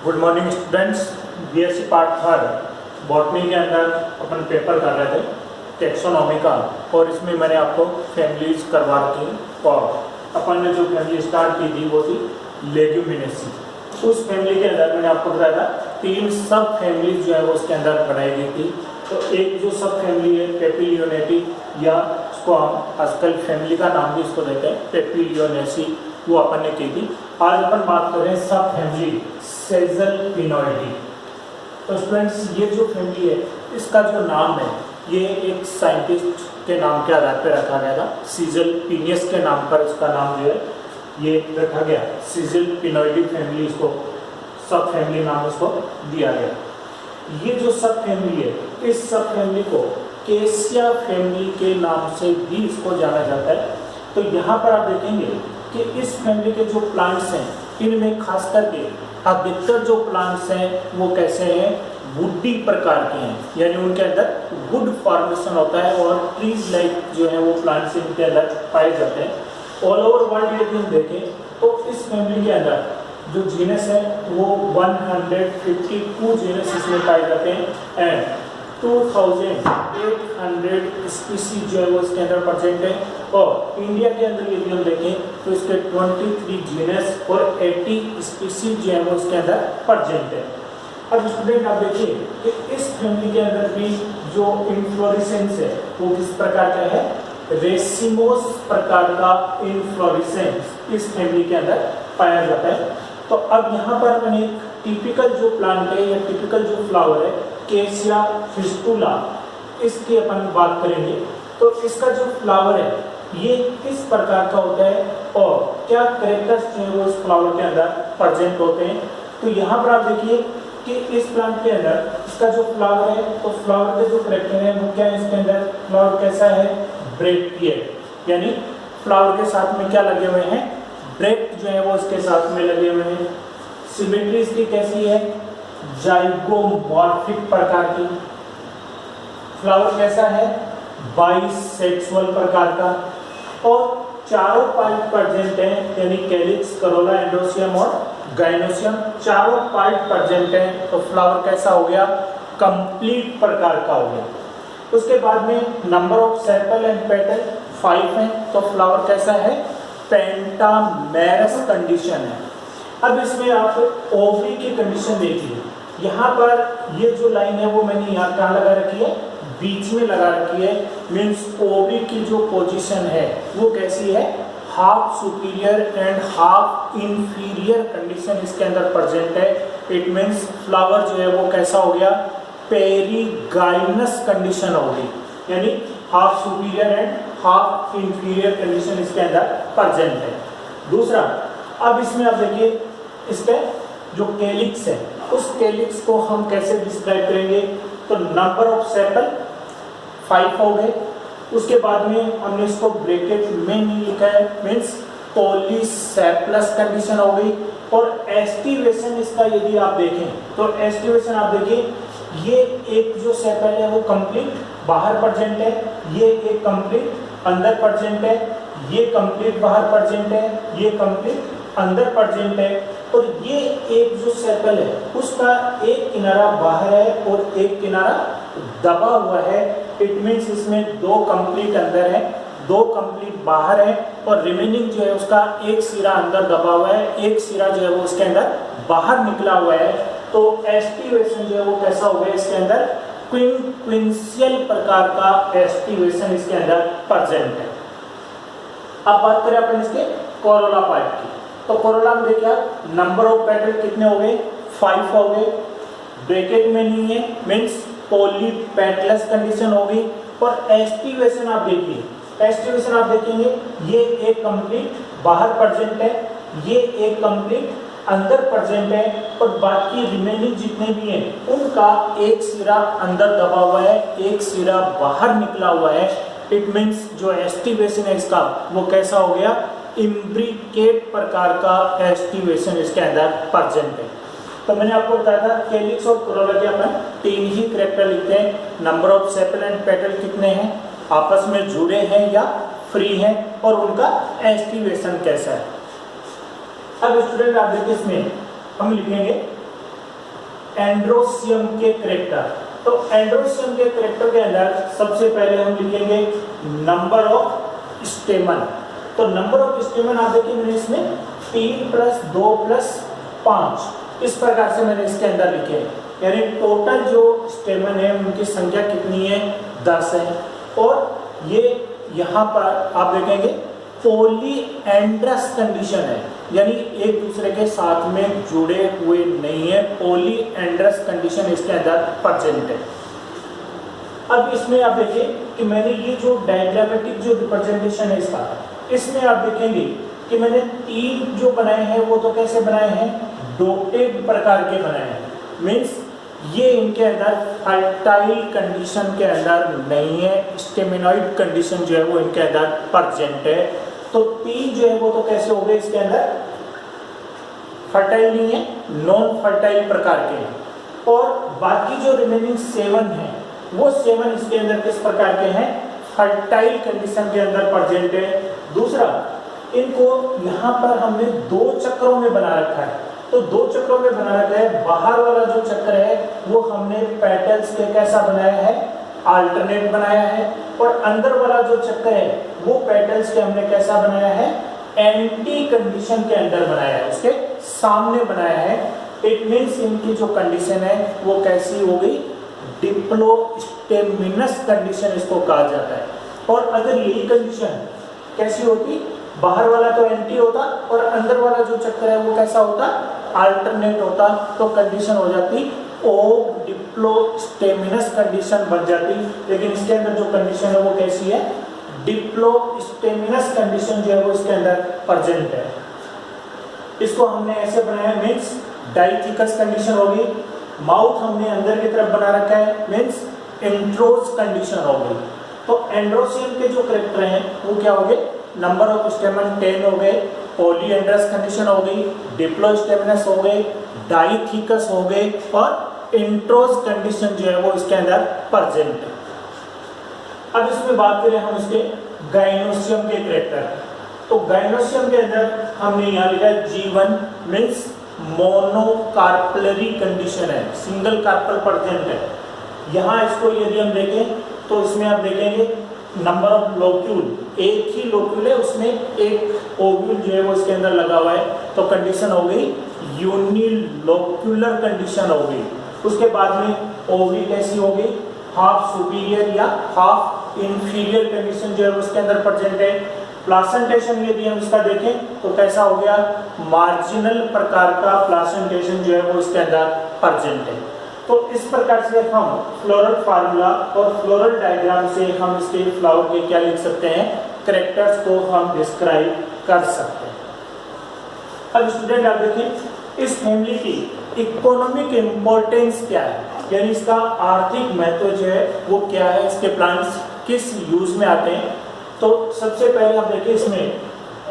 Good morning students. BSc part third botany के अंदर अपन paper कर रहे थे टेक्सोनॉमी का, और इसमें मैंने आपको फैमिलीज करवा रखी और अपन ने जो फैमिली स्टार्ट की थी वो थी लेग्यूमिनेसी। उस फैमिली के अंदर मैंने आपको बताया था 3 सब फैमिलीज जो है वो उसके अंदर बनाई गई थी। तो एक जो सब फैमिली है पेपिलियोनेटी, या उसको हम आजकल फैमिली का नाम भी इसको देते हैं पेपिलियोनेसी, वो अपन ने की थी। आज अपन बात कर रहे हैं सब फैमिली सेजलपिनोइडी। तो स्टूडेंट्स ये जो फैमिली है इसका जो नाम है ये एक साइंटिस्ट के नाम के आधार पर रखा गया था। सीजलपिनियस के नाम पर इसका नाम जो है ये रखा गया, सीजलपिनोइडी फैमिली, इसको सब फैमिली नाम इसको दिया गया। ये जो सब फैमिली है इस सब फैमिली को केसिया फैमिली के नाम से भी इसको जाना जाता है। तो यहाँ पर आप देखेंगे कि इस फैमिली के जो प्लांट्स हैं इनमें खास करके अधिकतर जो प्लांट्स हैं वो कैसे हैं, वुडी प्रकार के हैं, यानी उनके अंदर वुड फॉर्मेशन होता है और ट्रीज लाइक जो है वो प्लांट्स इनके अंदर पाए जाते हैं। ऑल ओवर वर्ल्ड यदि हम देखें तो इस फैमिली के अंदर जो जीनस है वो 152 जीनस इसमें पाए जाते हैं एंड 2800 स्पीसीज जो है वो इसके अंदर प्रेजेंट है। और इंडिया के अंदर यदि हम देखें तो इसके 23 जीनस और 80 स्पीसीज जो है वो इसके अंदर प्रेजेंट है। अब स्टूडेंट आप देखिए कि इस फैमिली के अंदर भी जो इन्फ्लोरेसेंस है वो किस प्रकार का है, रेसिमोस प्रकार का इन्फ्लोरेसेंस इस फैमिली के अंदर पाया जाता है। तो अब यहाँ पर मैंने एक टिपिकल जो प्लांट है या टिपिकल जो फ्लावर है केसिया फिस्टुला, इसकी अपन बात करेंगे। तो इसका जो फ्लावर है ये किस प्रकार का होता है और क्या कैरेक्टर्स जो है वो इस फ्लावर के अंदर प्रेजेंट होते हैं। तो यहाँ पर आप देखिए कि इस प्लांट के अंदर इसका जो फ्लावर है तो फ्लावर के जो कैरेक्टर है वो क्या है, इसके अंदर फ्लावर कैसा है, ब्रैक्टिएट, यानी फ्लावर के साथ में क्या लगे हुए हैं, ब्रैक्ट जो है वो इसके साथ में लगे हुए हैं। सिमेट्री इसकी कैसी है, जाइगोमॉर्फिक प्रकार की। फ्लावर कैसा है, बाइसेक्सुअल प्रकार का, और चारों पार्ट प्रेजेंट हैं, यानी कैलिक्स, करोला, एंडोसियम और गाइनोसियम, चारों पार्ट प्रेजेंट हैं। तो फ्लावर कैसा हो गया, कंप्लीट प्रकार का हो गया। उसके बाद में number of sepal and petal 5 हैं, तो फ्लावर कैसा है, पेंटामेरस कंडीशन है। अब इसमें आप ओवरी की कंडीशन देखिए, यहाँ पर ये जो लाइन है वो मैंने यहाँ कहाँ लगा रखी है, बीच में लगा रखी है। मीन्स ओवरी की जो पोजीशन है वो कैसी है, half superior and half inferior condition इसके अंदर प्रेजेंट है। इट मीन्स फ्लावर जो है वो कैसा हो गया, पेरीगाइनस कंडीशन होगी, यानी half superior and half inferior condition इसके अंदर प्रेजेंट है। दूसरा, अब इसमें आप देखिए इसके जो कैलिक्स है उस कैलिक्स को हम कैसे डिस्क्राइब करेंगे। तो नंबर ऑफ सेपल 5 हो गए। उसके बाद में हमने इसको ब्रैकेट में नहीं लिखा है, मीन्स पॉलीसेप्लस कंडीशन हो गई। और एस्टिवेशन इसका यदि आप देखें तो एस्टिवेशन आप देखिए, ये एक जो सेपल है वो कंप्लीट बाहर प्रेजेंट है, ये एक कंप्लीट अंदर प्रेजेंट है, ये कंप्लीट बाहर प्रेजेंट है, ये कंप्लीट अंदर प्रेजेंट है। और ये एक जो सेपल है उसका एक किनारा बाहर है और एक किनारा दबा हुआ है। इट मीन्स इसमें 2 कंप्लीट अंदर है, 2 कंप्लीट बाहर है, और रिमेनिंग जो है उसका एक सिरा अंदर दबा हुआ है, एक सिरा जो है वो उसके अंदर बाहर निकला हुआ है। तो एस्टिवेशन जो है वो कैसा हो गया, इसके अंदर क्विंसियल प्रकार का एस्टिवेशन इसके अंदर प्रेजेंट है। अब बात करें अपन इसके कोरोला पार्ट की। तो कोरोला में देखिए नंबर ऑफ पेटल कितने हो गए, 5 हो गए, ब्रैकेट में नहीं है, मीन्स पॉलीपेटलस कंडीशन होगी। और एस्टिवेशन आप देखिए, एस्टिवेशन आप देखेंगे ये एक कंप्लीट बाहर प्रेजेंट है, ये एक कंप्लीट अंदर प्रेजेंट है, और बाकी रिमेनिंग जितने भी हैं उनका एक सिरा अंदर दबा हुआ है, एक सिरा बाहर निकला हुआ है। इट मीन्स जो एस्टिवेशन है इसका वो कैसा हो गया, इम्ब्रिकेट प्रकार का एस्टिवेशन इसके अंदर प्रेजेंट है। तो मैंने आपको बताया था कैलिक्स और कोरोला के अपन 3 ही कैरेक्टर लिखते हैं। Number of sepal and petal कितने हैं, आपस में जुड़े हैं या फ्री हैं, और उनका एस्टिवेशन कैसा है। अब स्टूडेंट आप देखिए इसमें हम लिखेंगे एंड्रोसियम के करेक्टर। तो एंड्रोसियम के करेक्टर के अंदर सबसे पहले हम लिखेंगे नंबर ऑफ स्टेमन। तो नंबर ऑफ स्टेमन आप देखिए मैंने इसमें 3 + 2 + 5 इस प्रकार से मैंने इसके अंदर लिखे हैं, यानी टोटल जो स्टेमन है उनकी संख्या कितनी है, 10 है। और ये यहाँ पर आप देखेंगे पॉलीएंड्रस कंडीशन है, यानी एक दूसरे के साथ में जुड़े हुए नहीं है, पॉलीएंड्रस कंडीशन इसके अंदर प्रेजेंट है। अब इसमें आप देखिए कि मैंने ये जो डायग्रामेटिक जो रिप्रेजेंटेशन है इसका, इसमें आप देखेंगे कि मैंने 3 जो बनाए हैं वो तो कैसे बनाए हैं, डॉटेड प्रकार के बनाए हैं। मीन्स ये इनके अंदर फर्टाइल कंडीशन के अंदर नहीं है, स्टेमिनॉइड कंडीशन जो है वो इनके अंदर प्रेजेंट है। तो 3 जो है वो तो कैसे हो गए, इसके अंदर फर्टाइल नहीं है, नॉन फर्टाइल प्रकार के हैं। और बाकी जो रिमेनिंग 7 हैं वो 7 इसके अंदर किस प्रकार के हैं, फर्टाइल कंडीशन के अंदर प्रेजेंट है। दूसरा, इनको यहाँ पर हमने 2 चक्रों में बना रखा है। तो 2 चक्रों में बना रखा है, बाहर वाला जो चक्र है वो हमने पेटल्स के कैसा बनाया है, अल्टरनेट बनाया है। और अंदर वाला जो चक्र है वो पेटल्स के हमने कैसा बनाया है, एंटी कंडीशन के अंदर बनाया है, उसके सामने बनाया है। इट मीन्स इनकी जो कंडीशन है वो कैसी हो गई, डिप्लोस्टेमिनस कंडीशन इसको कहा जाता है। और अगर यही कंडीशन कैसी होती, बाहर वाला तो एंटी होता और अंदर वाला जो चक्कर है वो कैसा होता, अल्टरनेट होता, तो कंडीशन हो जाती ओ डिप्लोस्टेमिनस कंडीशन बन जाती। लेकिन इसके अंदर जो कंडीशन है वो कैसी है, डिप्लोस्टेमिनस कंडीशन जो है वो इसके अंदर प्रेजेंट है। इसको हमने ऐसे बनाया, मीन्स डाइथिकस कंडीशन होगी। माउथ हमने अंदर की तरफ बना रखा है, मीन्स इंट्रोज कंडीशन हो गई। तो एंड्रोसियम के जो करेक्टर हैं वो क्या हो गए, नंबर ऑफ स्टेमन 10 हो गए, पॉलीएंड्रस कंडीशन हो गई, डिप्लोस्टेमिनस हो गए, डाइथिकस हो गए और इंट्रोज कंडीशन जो है वो इसके अंदर प्रेजेंट है। अब इसमें बात करें हम इसके गाइनोसियम के करेक्टर। तो गाइनोसियम के अंदर हमने यहाँ लिखा है G1 मीन्स मोनोकार्पलरी कंडीशन है, सिंगल कार्पल प्रेजेंट है। यहाँ इसको यदि हम देखें तो इसमें आप देखेंगे नंबर ऑफ लोक्यूल, एक ही लोक्यूल है, उसमें एक ओव्यूल जो है वो इसके अंदर लगा हुआ है, तो कंडीशन हो गई यूनिलोक्यूलर कंडीशन हो गई। उसके बाद में ओवरी कैसी हो गई, हाफ सुपीरियर या हाफ इंफीरियर कंडीशन जो है उसके अंदर प्रेजेंट है। प्लासेंटेशन यदि हम इसका देखें तो कैसा हो गया, मार्जिनल प्रकार का प्लासेंटेशन जो है वो इसके अंदर प्रेजेंट है। तो इस प्रकार से हम फ्लोरल फार्मूला और फ्लोरल डायग्राम से हम इसके फ्लावर के क्या लिख सकते हैं, कैरेक्टर्स को हम डिस्क्राइब कर सकते हैं। अब स्टूडेंट आप देखें इस फैमिली की इकोनॉमिक इम्पोर्टेंस क्या है, यानी इसका आर्थिक महत्व जो है वो क्या है, इसके प्लांट्स किस यूज में आते हैं। तो सबसे पहले आप देखिए इसमें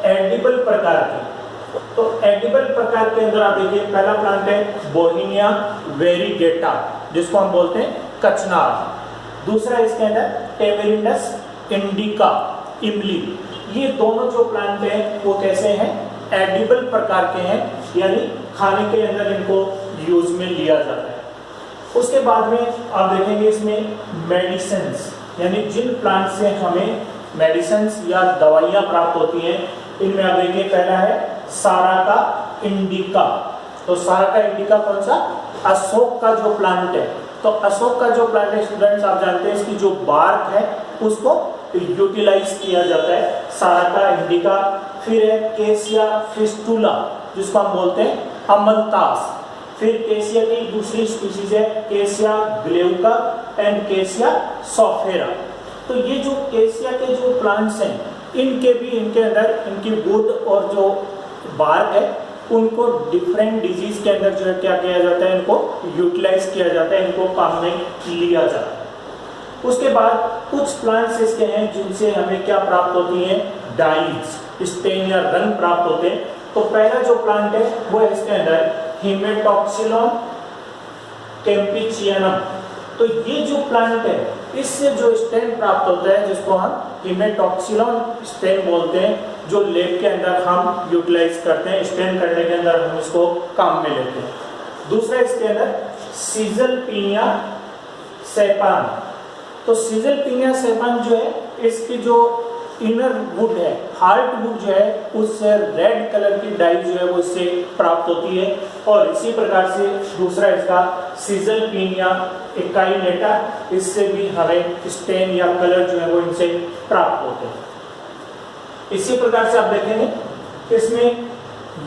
एडिबल प्रकार के, तो एडिबल प्रकार के अंदर आप देखिए पहला प्लांट है बोहिनिया वेरीगेटा, जिसको हम बोलते हैं कचनार। दूसरा इसके अंदर टेमेरिंडस इंडिका, इमली। ये दोनों जो प्लांट हैं वो कैसे हैं, एडिबल प्रकार के हैं, यानी खाने के अंदर इनको यूज में लिया जाता है। उसके बाद में आप देखेंगे इसमें मेडिसिन्स, यानी जिन प्लांट से हमें मेडिसिन्स या दवाइयाँ प्राप्त होती हैं, इनमें आप देखिए पहला है साराका इंडिका। तो साराका इंडिका कौन सा, अशोक का जो प्लांट है। तो अशोक का जो प्लांट है स्टूडेंट्स आप जानते हैं इसकी जो बार्क है उसको यूटिलाइज किया जाता है, साराका इंडिका। फिर है केसिया फिस्टुला, जिसको हम बोलते हैं अमलतास। फिर केसिया की दूसरी स्पीशीज है केसिया ग्लेउका एंड केसिया सोफेरा। तो ये जो केसिया के जो प्लांट्स हैं इनके भी, इनके अंदर इनकी वुड और जो बार्क है उनको डिफरेंट डिजीज के अंदर जो है क्या किया जाता है, इनको यूटिलाइज किया जाता है, इनको काम में लिया जाता है। उसके बाद कुछ प्लांट्स इसके हैं जिनसे हमें क्या प्राप्त होती है, डाइज, स्टेन या रंग प्राप्त होते हैं। तो पहला जो प्लांट है वो है इसके अंदर हिमेटॉक्सिलॉन कैम्पिचियनम। तो ये जो प्लांट है इससे जो स्टेन प्राप्त होता है जिसको हम हिमेटॉक्सिलॉन स्टेन बोलते हैं, जो लैब के अंदर हम यूटिलाइज करते हैं, स्टेन करने के अंदर हम इसको काम में लेते हैं। दूसरा इसके अंदर सीजलपीनिया सेपान। तो सीजलपीनिया सेपान जो है, इसकी जो इनर वुड है, हार्ट वुड जो है, उससे रेड कलर की डाई जो है वो इससे प्राप्त होती है। और इसी प्रकार से दूसरा इसका सीजलपीनिया एकाइनेटा, इससे भी हमें स्टेन या कलर जो है वो इनसे प्राप्त होते हैं। इसी प्रकार से आप देखेंगे इसमें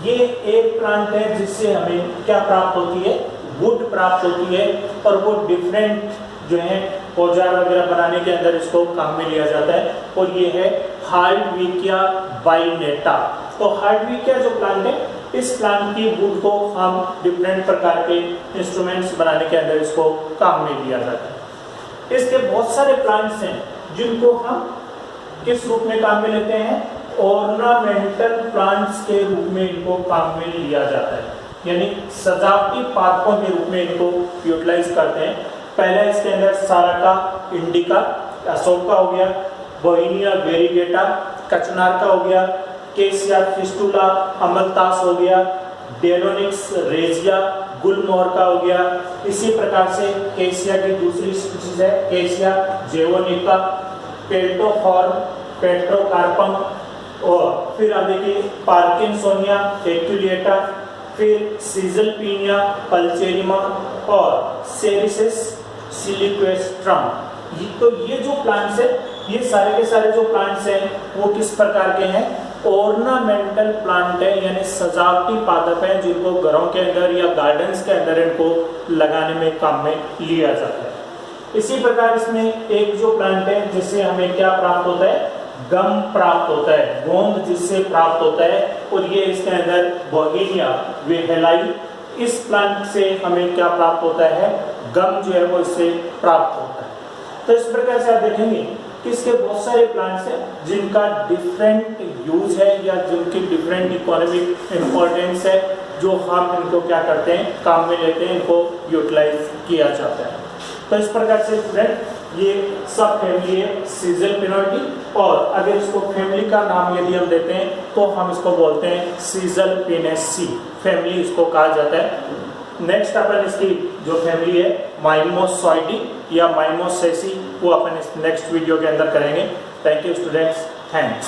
ये एक प्लांट है जिससे हमें क्या प्राप्त होती है, वुड प्राप्त होती है, और वो डिफरेंट जो है औजार वगैरह बनाने के अंदर इसको काम में लिया जाता है। और ये है हार्डविकिया बाइनेटा। तो हार्डविकिया जो प्लांट है, इस प्लांट की वुड को हम डिफरेंट प्रकार के इंस्ट्रूमेंट्स बनाने के अंदर इसको काम में लिया जाता है। इसके बहुत सारे प्लांट्स हैं जिनको हम किस रूप में काम में लेते हैं, ऑर्नामेंटल प्लांट्स के रूप में इनको काम में लिया जाता है, यानी सजावटी पादपों के रूप में इनको यूटिलाइज करते हैं। पहला इसके अंदर साराका इंडिका, अशोक का हो गया, बोहिनिया वेरीगेटा कचनार का हो गया, केसिया फिस्टुला अमलतास हो गया, डेलोनिक्स रेजिया गुलमोहर का हो गया। इसी प्रकार से केसिया की दूसरी स्पीशीज है केसिया जेवोनिका, पेल्टोफॉर्म, पेट्रोकार्पम, और फिर आप देखिए पार्किंसोनिया एक्यूलेटा, फिर सीजलपीनिया पल्चेरिमा और सेरिसिस सिलिक्वेस्ट्रम। तो ये जो प्लांट्स है, ये सारे के सारे जो प्लांट्स हैं वो किस प्रकार के हैं, ऑर्नामेंटल प्लांट है, यानी सजावटी पादप हैं जिनको घरों के अंदर या गार्डन्स के अंदर इनको लगाने में काम में लिया जाता है। इसी प्रकार इसमें एक जो प्लांट है जिससे हमें क्या प्राप्त होता है, गम प्राप्त होता है, गोंद जिससे प्राप्त होता है, और ये इसके अंदर बोहिनिया वेहेलाई, इस प्लांट से हमें क्या प्राप्त होता है, गम जो है वो इससे प्राप्त होता है। तो इस प्रकार से आप देखेंगे कि इसके बहुत सारे प्लांट्स हैं जिनका डिफरेंट यूज है या जिनकी डिफरेंट इकोनॉमिक इम्पोर्टेंस है, जो हम इनको क्या करते हैं, काम में लेते हैं, इनको यूटिलाइज किया जाता है। तो इस प्रकार से फ्रेंड ये सब फैमिली है सीजलपिनोइडी, और अगर इसको फैमिली का नाम यदि हम देते हैं तो हम इसको बोलते हैं सीजलपिनेसी, फैमिली इसको कहा जाता है। नेक्स्ट अपन इसकी जो फैमिली है माइमोसॉइडी या माइमोसेसी, वो अपन इस नेक्स्ट वीडियो के अंदर करेंगे। Thank you students, thanks.